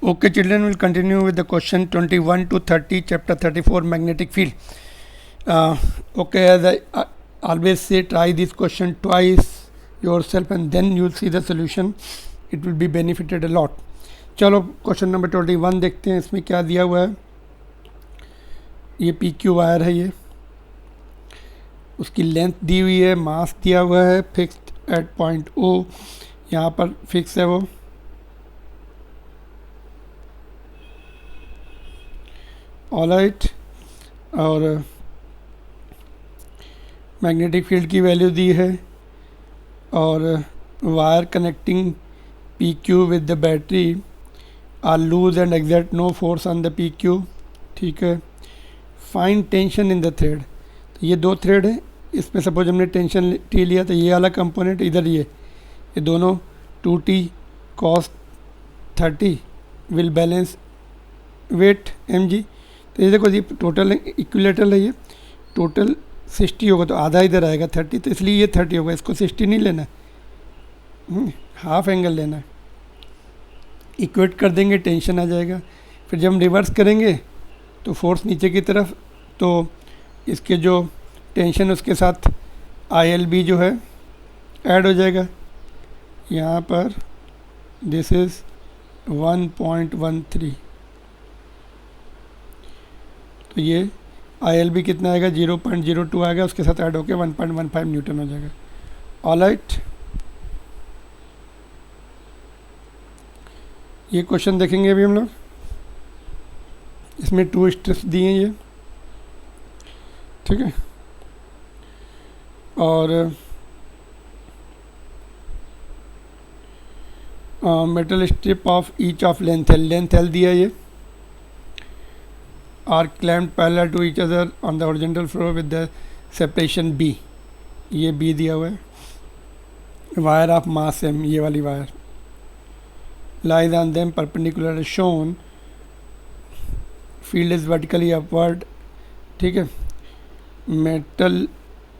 Okay, children, will continue with the question 21 to 30, chapter 34, magnetic field. Okay, as I always say, try this question twice yourself and then you'll see the solution. It will be benefited a lot. चलो question number 21 देखते हैं, इसमें क्या दिया हुआ है. ये P Q wire है, ये उसकी लेंथ दी हुई है, मास दिया हुआ है, फिक्स्ड एट पॉइंट ओ, यहाँ पर फिक्स है वो. ऑलराइट, और मैग्नेटिक फील्ड की वैल्यू दी है, और wire connecting P Q with the battery are loose and exert no force on the P Q. ठीक है. Find tension in the thread. तो ये दो थ्रेड है, इसमें सपोज हमने टेंशन टी लिया तो ये वाला कंपोनेंट इधर, ये दोनों 2t cos 30 will balance weight mg. तो ये देखो, ये टोटल इक्विलेटरल है, ये टोटल 60 होगा तो आधा इधर आएगा 30, तो इसलिए ये 30 होगा. इसको 60 नहीं लेना, हाफ एंगल लेना है. इक्वेट कर देंगे, टेंशन आ जाएगा. फिर जब हम रिवर्स करेंगे तो फोर्स नीचे की तरफ, तो इसके जो टेंशन उसके साथ ILB जो है ऐड हो जाएगा. यहाँ पर दिस इज़ 1.13, तो ये ILB कितना आएगा, 0.02 आएगा, उसके साथ ऐड होकर 1.15 न्यूटन हो जाएगा. ऑलराइट, ये क्वेश्चन देखेंगे अभी हम लोग. इसमें 2 स्टेप्स दिए हैं ये. ठीक है. और metal strip of each of length L दिया ये. Are clamped parallel to each other on the horizontal floor with the separation B. ये B दिया हुआ है. वायर ऑफ मास M, ये वाली wire lies on them perpendicular as shown. Field is vertically upward. ठीक है.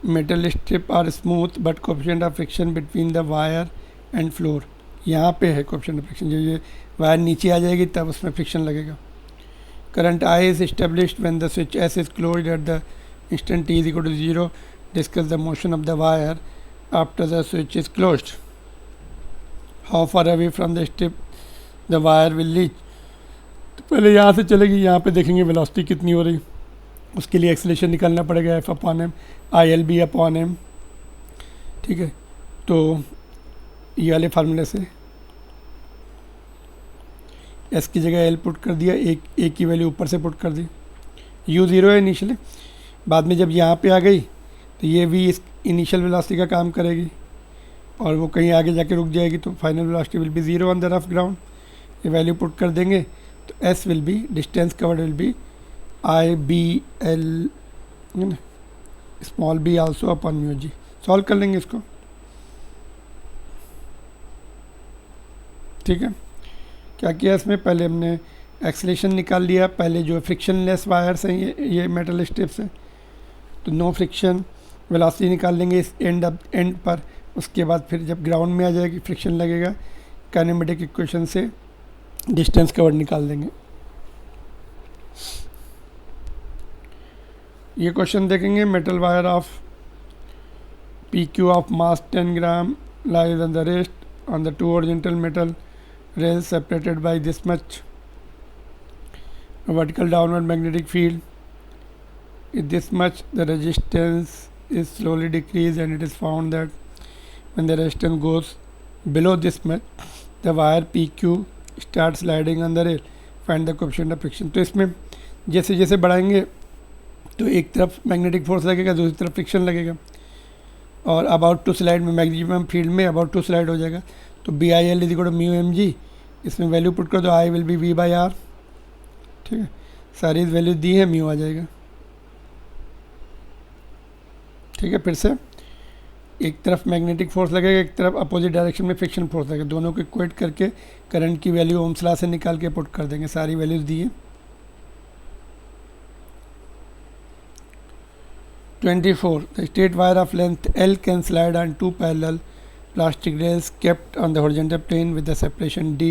metal strip are smooth but coefficient of friction between the wire and floor. यहाँ पे है coefficient of friction, जब ये wire नीचे आ जाएगी तब उसमें फ्रिक्शन लगेगा. Current I is established when the switch S is closed at the instant t is equal to 0. Discuss the motion of the wire after the switch is closed. How far away from the strip the wire will reach. तो पहले यहाँ से चलेगी, यहाँ पे देखेंगे velocity कितनी हो रही, उसके लिए एक्सेलरेशन निकालना पड़ेगा F/m, ILB/m. ठीक है. तो ये वाले फार्मूले से S की जगह L पुट कर दिया, एक की वैल्यू ऊपर से पुट कर दी. U 0 है इनिशियली, बाद में जब यहाँ पे आ गई तो ये भी इस इनिशियल वेलोसिटी का काम करेगी और वो कहीं आगे जाके रुक जाएगी, तो final velocity will be 0 on the rough ground. ये वैल्यू पुट कर देंगे तो S will be, distance covered will be IBL है ना, small b also upon mu G. Solve कर लेंगे इसको. ठीक है. क्या किया इसमें, पहले हमने एक्सेलरेशन निकाल लिया. पहले जो फ्रिक्शनलेस वायर्स हैं ये मेटल स्ट्रिप्स हैं, तो नो फ्रिक्शन, वेलोसिटी निकाल लेंगे इस एंड पर. उसके बाद फिर जब ग्राउंड में आ जाएगी फ्रिक्शन लगेगा, काइनेमेटिक इक्वेशन से डिस्टेंस कवर्ड निकाल देंगे. ये क्वेश्चन देखेंगे. Metal wire of PQ of mass 10 gram lies on the rest on the 2 horizontal metal rails separated by this much vertical downward magnetic field. With this much the resistance is slowly decreased, and it is found that when the resistance goes below this much the wire PQ starts sliding on the rail. Find the coefficient of friction. तो इसमें जैसे जैसे बढ़ाएंगे तो एक तरफ magnetic force लगेगा, दूसरी तरफ फ्रिक्शन लगेगा, और अबाउट टू स्लाइड में मैक्सिमम फील्ड में अबाउट टू स्लाइड हो जाएगा. तो BIL is equal to mu mg. इसमें वैल्यू पुट कर दो, I विल बी V/R. ठीक है. सारी वैल्यू दी है, म्यू आ जाएगा. ठीक है. फिर से एक तरफ मैग्नेटिक फोर्स लगेगा, एक तरफ अपोजिट डायरेक्शन में फ्रिक्शन फोर्स लगेगा. दोनों को इक्वेट करके करंट की वैल्यू ओम्स लॉ से निकाल के पुट कर देंगे. सारी वैल्यूज दी है. 24. The straight wire of length L can slide on 2 parallel plastic rails kept on the horizontal plane with the separation D.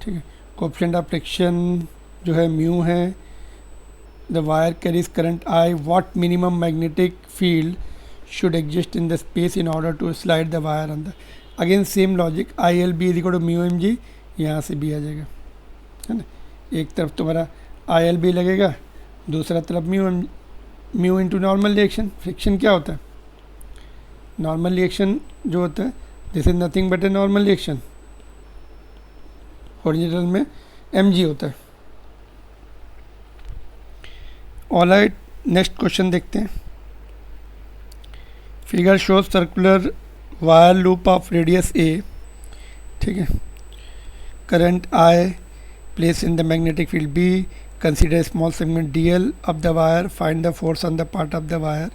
ठीक है. कोएफिशिएंट ऑफ फ्रिक्शन जो है म्यू है। The wire carries current I, what minimum magnetic field should exist in the space in order to slide the wire अंदर। Again same logic, I L B is equal to mu M G, यहाँ से भी आ जाएगा, है ना। एक तरफ तुम्हारा आई एल बी लगेगा, दूसरा तरफ mu into normal reaction. Friction क्या होता है? नॉर्मल रिएक्शन जो होता है, this is nothing but a normal reaction, horizontal में एम जी होता है। ऑलराइट, नेक्स्ट क्वेश्चन देखते हैं। Figure shows circular wire loop of radius A, ठीक है। Current I placed in the magnetic field B, consider a small segment dl of the wire, find the force on the part of the wire,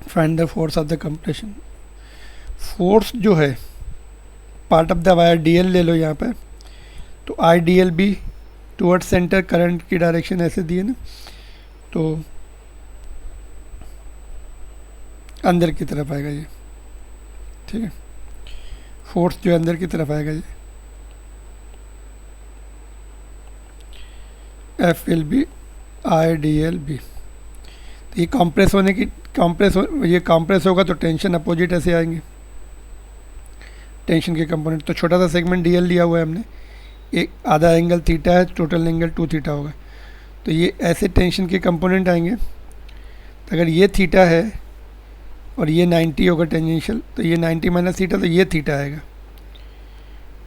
find the force of the compression। Force जो है part of the wire dl ले लो यहाँ पे, तो I D L B toward centre, current की direction ऐसे दी है ना, तो अंदर की तरफ आएगा ये, ठीक है। फोर्स जो अंदर की तरफ आएगा ये, F will be I D L B. तो ये कॉम्प्रेस होने की ये कॉम्प्रेस होगा तो टेंशन अपोजिट ऐसे आएंगे, टेंशन के कंपोनेंट। तो छोटा सा सेगमेंट डी एल लिया हुआ है हमने, एक आधा एंगल थीटा है, टोटल एंगल 2 थीटा होगा, तो ये ऐसे टेंशन के कंपोनेंट आएंगे। तो अगर ये थीटा है और ये 90 होगा टेंजेंशियल, तो ये 90 माइनस थीटा, तो ये थीटा आएगा।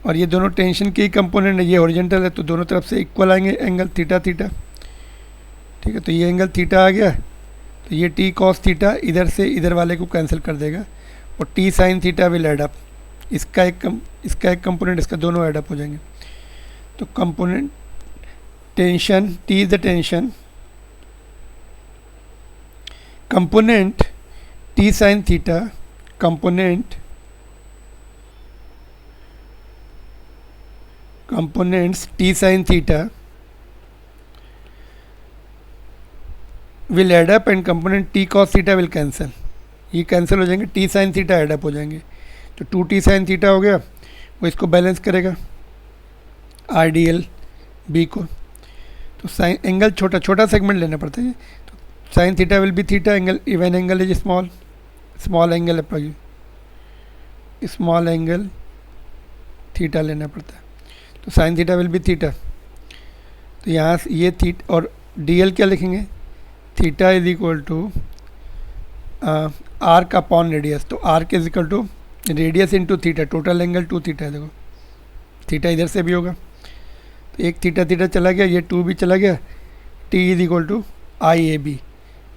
और ये दोनों टेंशन के ही कंपोनेंट है, ये हॉरिजॉन्टल है, तो दोनों तरफ से इक्वल आएंगे एंगल थीटा थीटा, ठीक है। तो ये एंगल थीटा आ गया, तो ये टी कॉस थीटा इधर से इधर वाले को कैंसिल कर देगा, और T sine theta will add up, इसका एक कंपोनेंट इसका दोनों एड अप हो जाएंगे। तो component tension, T is the tension, component T sine theta, components t sin theta will add up and component t cos theta will cancel, ये cancel हो जाएंगे, t sin theta add up हो जाएंगे। तो 2t sin theta हो गया, वो इसको बैलेंस करेगा आर डी एल बी को। तो साइन एंगल छोटा छोटा सेगमेंट लेना पड़ता है, तो sign theta will be theta, angle even angle is small angle approach, small angle theta लेना पड़ता है। तो sign theta will be theta, तो यहाँ से ये थीटा और डी एल क्या लिखेंगे, theta is equal to arc upon radius. तो arc is equal to radius into theta, total angle 2 theta है, देखो थीटा इधर से भी होगा, तो एक थीटा थीटा चला गया, ये 2 भी चला गया, T is equal to I A B.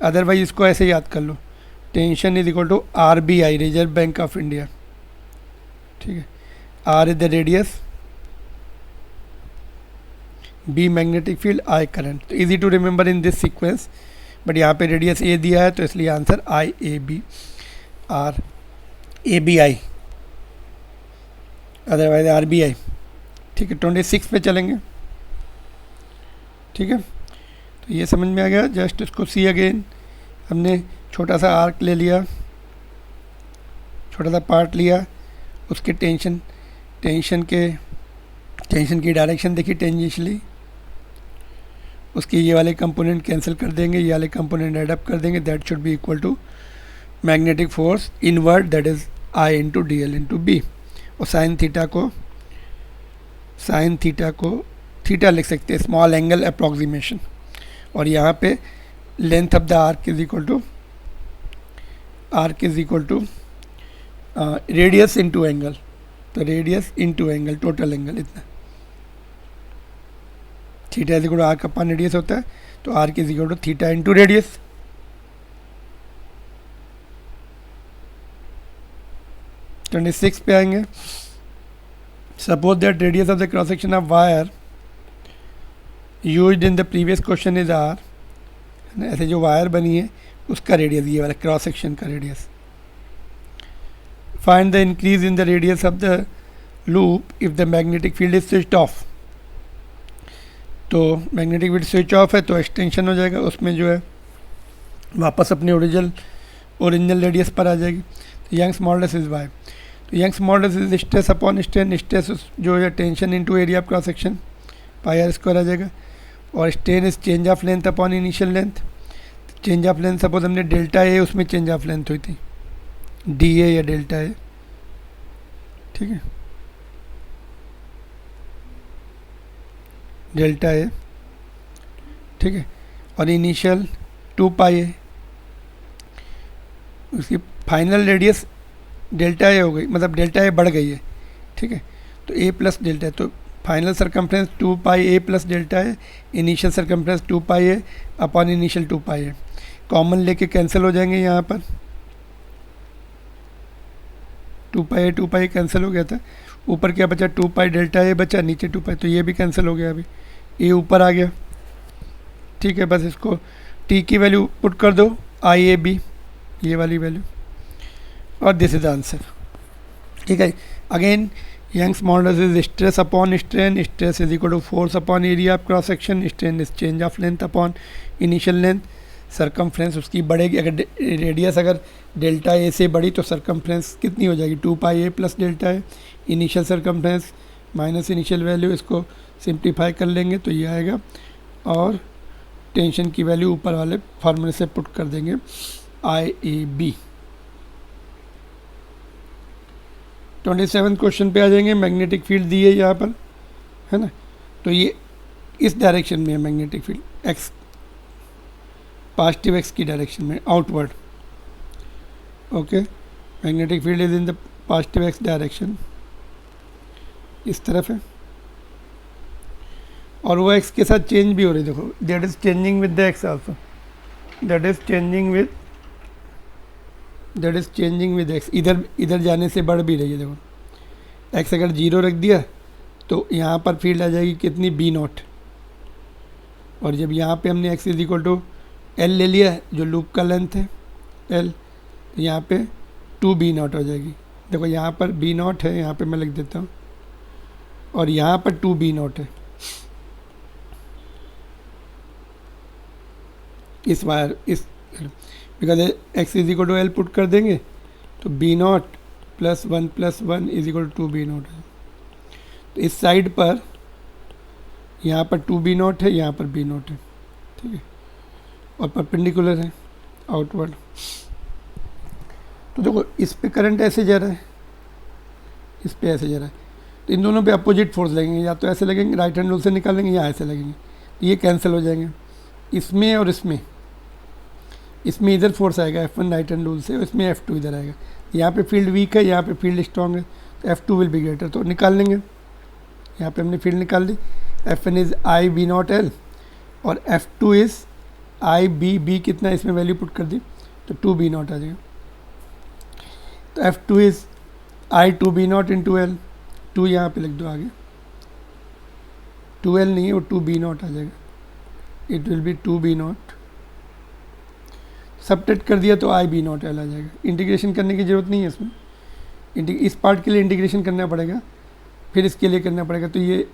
Otherwise इसको ऐसे याद कर लो, tension is equal to R B I, Reserve Bank of India, ठीक है। R is the radius, B magnetic field, I current. तो easy to remember in this sequence, but यहाँ पे रेडियस ए दिया है, तो इसलिए answer I A B, R A B I, otherwise R B I, ठीक है। 26 पे चलेंगे, ठीक है। तो ये समझ में आ गया, जस्ट इसको सी अगेन, हमने छोटा सा आर्क ले लिया, छोटा सा पार्ट लिया, उसके टेंशन की डायरेक्शन देखी टेंजेंशियली, उसकी ये वाले कंपोनेंट कैंसिल कर देंगे, ये वाले कंपोनेंट एड अप कर देंगे, that should be equal to magnetic force inward, that is I into D L into B. और साइन थीटा को थीटा लिख सकते हैं, स्मॉल एंगल अप्रॉक्सीमेशन, और यहाँ पे length of the arc is equal to radius into angle, तो radius into angle, total angle इतना, theta is equal to arc upon radius होता है, तो arc is equal to theta into radius. तो 26 पे आएंगे, suppose that radius of the cross section of wire used in the previous question is R, ऐसे जो wire बनी है उसका रेडियस, ये वाला क्रॉस सेक्शन का radius. Find the increase in the radius of the loop if the magnetic field is switched off. तो magnetic field switch off है तो एक्सटेंशन हो जाएगा, उसमें जो है वापस अपने ओरिजिनल रेडियस पर आ जाएगी। तो यंग स्मॉलनेस इज वाई, तो Young's modulus is stress upon strain, stress जो है tension into area of cross section pi R square आ जाएगा, और strain is change of length upon initial length. Change of length suppose हमने delta A, उसमें change of length हुई थी D A या डेल्टा ए, ठीक है, डेल्टा ए, ठीक है, और इनिशियल 2 पाई ए, उसकी फाइनल रेडियस डेल्टा ए हो गई, मतलब डेल्टा ए बढ़ गई है, ठीक है, तो ए प्लस डेल्टा, तो final circumference 2 pi A plus delta A, initial circumference 2 pi A upon initial 2 pi A, common लेके कैंसिल हो जाएंगे यहाँ पर, 2 पाई कैंसिल हो गया था, ऊपर क्या बचा 2 पाई डेल्टा ए बचा, नीचे 2 पाई, तो ये भी कैंसिल हो गया, अभी ए ऊपर आ गया, ठीक है, बस इसको टी की वैल्यू पुट कर दो आई ए बी, ये वाली वैल्यू, और दिस इज आंसर, ठीक है। Again Young's modulus is stress upon strain, stress is equal to force upon area of cross section, strain is change of length upon initial length, circumference उसकी बढ़ेगी, अगर radius अगर delta A से बढ़ी तो circumference कितनी हो जाएगी 2 pi A plus delta A, initial circumference minus initial value, इसको सिंप्लीफाई कर लेंगे तो ये आएगा, और टेंशन की वैल्यू ऊपर वाले फार्मूले से पुट कर देंगे आई ए बी। 27 क्वेश्चन पे आ जाएंगे, मैग्नेटिक फील्ड दी है यहाँ पर, है ना, तो ये इस डायरेक्शन में है magnetic field, x positive x की डायरेक्शन में, outward, okay, magnetic field is in the positive x direction, इस तरफ है, और वो एक्स के साथ चेंज भी हो रही है, देखो that is changing with the x also, that is changing with x, इधर जाने से बढ़ भी रही है, देखो एक्स अगर 0 रख दिया तो यहाँ पर फील्ड आ जाएगी कितनी बी नॉट, और जब यहाँ पे हमने X is equal to L ले लिया जो लूप का लेंथ है एल, तो यहाँ पे 2 बी नॉट हो जाएगी, देखो यहाँ पर बी नॉट है, यहाँ पे मैं लिख देता हूँ, और यहाँ पर 2 बी नॉट है, इस वायर इस, because X is equal to L put कर देंगे तो B naught plus 1 is equal to 2 B naught है, तो इस साइड पर यहाँ पर 2 बी नॉट है, यहाँ पर बी नॉट है, ठीक है, और परपेंडिकुलर है आउटवर्ड, तो देखो इस पे करंट ऐसे जा रहा है, इस पे ऐसे जा रहा है, तो इन दोनों पे अपोजिट फोर्स लगेंगे, या तो ऐसे लगेंगे राइट हैंड रूल से निकालेंगे, या ऐसे लगेंगे, तो ये कैंसिल हो जाएंगे, इसमें और इसमें इधर फोर्स आएगा F1 राइट हैंड रूल से, इसमें F2 इधर आएगा, यहाँ पे फील्ड वीक है, यहाँ पे फील्ड स्ट्रॉन्ग है, तो F2 विल बी ग्रेटर, तो निकाल लेंगे, यहाँ पे हमने फील्ड निकाल ली, F1 is I B naught L, और F2 इज़ आई बी कितना इसमें वैल्यू पुट कर दी तो 2 बी नॉट आ जाएगा, तो F2 is I 2 B naught into L, 2 यहाँ पे लिख दो आगे, 2L नहीं है वो 2 बी नॉट आ जाएगा, it will be 2 B naught, subtract कर दिया तो आई बी नॉट एल आ जाएगा, इंटीग्रेशन करने की ज़रूरत नहीं है इसमें, इस पार्ट के लिए इंटीग्रेशन करना पड़ेगा, फिर इसके लिए करना पड़ेगा, तो ये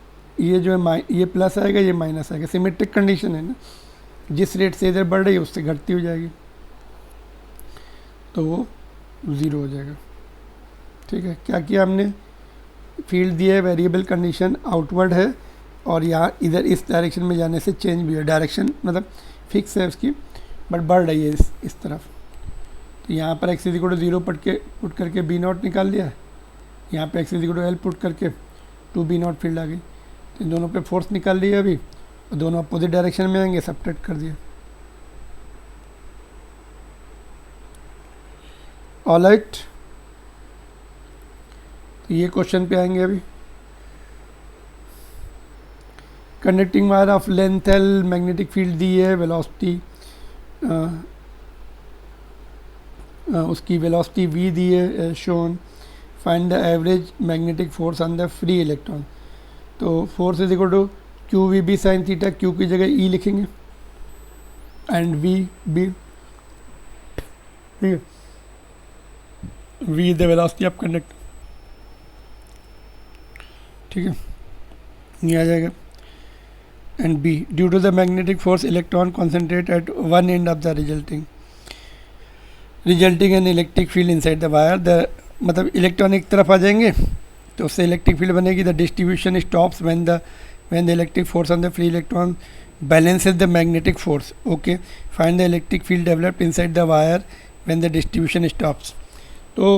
जो है ये प्लस आएगा, ये माइनस आएगा, सिमेट्रिक कंडीशन है ना, जिस रेट से इधर बढ़ रही है उससे घटती हो जाएगी, तो वो 0 हो जाएगा, ठीक है। क्या किया हमने, फील्ड दिया है, वेरिएबल कंडीशन आउटवर्ड है, और यहाँ इधर इस डायरेक्शन में जाने से चेंज भी है, डायरेक्शन मतलब फिक्स है उसकी, बट बढ़ रही है इस तरफ, तो यहाँ पर X is equal to 0 put करके बी नॉट निकाल लिया, यहाँ पे X is equal to L put करके 2 बी नॉट फील्ड आ गई, तो इन दोनों पे फोर्स निकाल लिया अभी, और दोनों अपोजिट डायरेक्शन में आएंगे, सबट्रैक्ट कर दिया, ऑलराइट, तो ये क्वेश्चन पे आएंगे अभी, conducting wire of length L, magnetic field दी है, वेलोसिटी उसकी वेलोसिटी v दी है shown, find the average magnetic force on the free electron, तो force is equal to Q V B sine theta, Q की जगह ई लिखेंगे and V B, ठीक है, V is the velocity of conductor, ठीक है, ये आ जाएगा, and B, due to the magnetic force electron concentrate at one end of the resulting an electric field inside the wire, the मतलब electron एक तरफ आ जाएंगे तो उससे इलेक्ट्रिक फील्ड बनेगी. The distribution stops when the electric force on the free electron balances the magnetic force. Okay, find the electric field developed inside the wire when the distribution stops. तो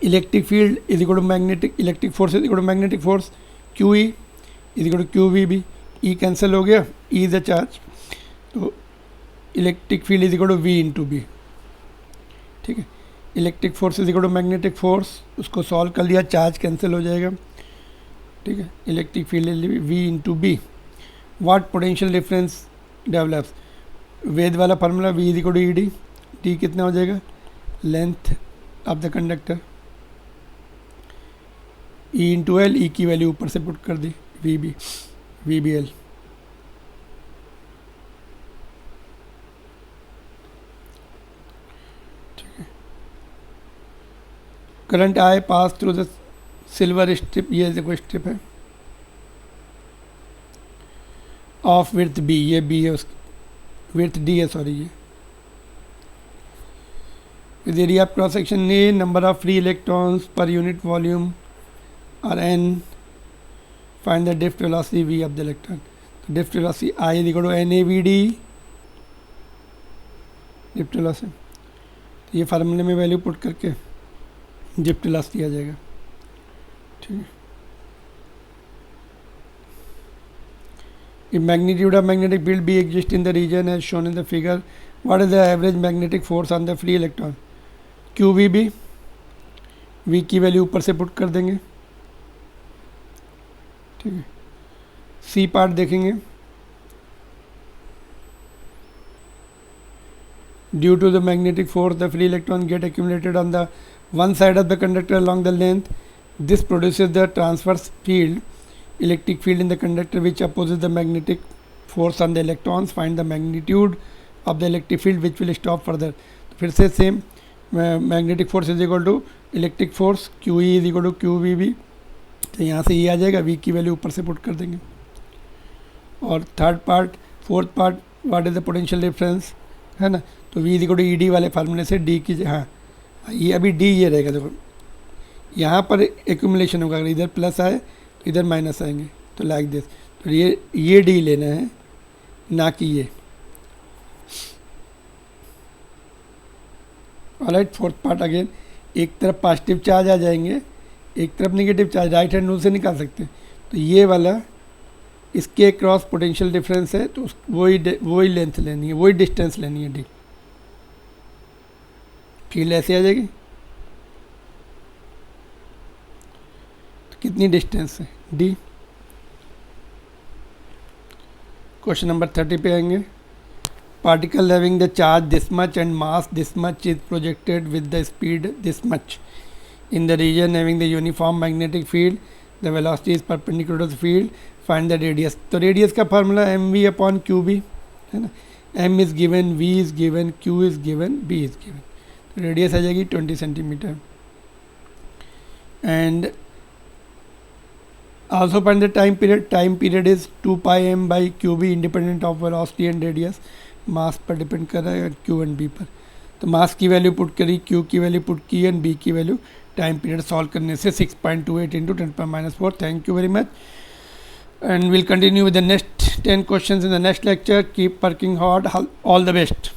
electric field is equal to magnetic, electric force is equal to magnetic force, Q E is equal to Q V B. E cancel हो गया, E is the charge, तो electric field is equal to V into B. ठीक है, electric force is equal to magnetic force, उसको solve कर लिया, charge cancel हो जाएगा. ठीक है, electric field V into B. What potential difference develops, वेद वाला formula V is equal to E D. D कितना हो जाएगा, length of the conductor, E into L, E की वैल्यू ऊपर से पुट कर दी, वी बी एल. ठीक है, current I pass through the silver strip, ये देखो स्ट्रिप है ऑफ विड्थ बी, ये बी है, उसकी विड्थ डी है, सॉरी ये. With area of cross section A, number of free electrons per unit volume और N, find the drift velocity V of the electron. तो drift velocity I is equal to N A V D, drift velocity. तो ये फार्मूले में value put करके drift velocity आ जाएगा. ठीक है, if magnitude of magnetic field B exists in the region as shown in the figure, what is the average magnetic force on the free electron? QVB, V की value ऊपर से put कर देंगे. ठीक है, सी पार्ट देखेंगे. Due to the magnetic force, the free electron get accumulated on the one side of the conductor along the length. This produces the transverse field, electric field in the conductor which opposes the magnetic force on the electrons. Find the magnitude of the electric field which will stop further. तो फिर से same, magnetic force is equal to electric force, Q E is equal to Q V B. तो यहाँ से ये आ जाएगा, we की value ऊपर से पुट कर देंगे. और third part, fourth part, what is the potential difference, है ना. तो V is equal to E D वाले फार्मूले से डी की, हाँ ये अभी डी ये रहेगा. देखो यहाँ पर एक्यूमुलेशन होगा, अगर इधर प्लस आए इधर माइनस आएंगे, तो लाइक दिस. तो ये डी लेना है, ना कि ये. ऑलराइट, फोर्थ पार्ट अगेन, एक तरफ पॉजिटिव चार्ज आ जाएंगे, एक तरफ negative charge, right hand rule से निकाल सकते हैं. तो ये वाला इसके क्रॉस पोटेंशियल डिफरेंस है, तो वही लेंथ लेनी है, वही डिस्टेंस लेनी है डी. फील्ड ऐसे आ जाएगी, कितनी डिस्टेंस है डी. क्वेश्चन नंबर 30 पे आएंगे. Particle having the charge this much and mass this much is projected with the speed this much in the region having the uniform magnetic field, the velocity is perpendicular to the field, find the radius. तो radius का formula M V upon Q B है ना. M is given, V is given, Q is given, B is given. तो radius आ जाएगी 20 centimetre. And also find the time period is 2 pi m by qb independent of velocity and radius. मास पर depend कर रहा है q and b पर. तो मास की वैल्यू पुट करी, q की वैल्यू पुट की एंड b की वैल्यू. टाइम पीरियड सॉल्व करने से 6.28 into 10⁻⁴. Thank you very much and will continue with the next 10 questions in the next lecture. Keep working hard, all the best.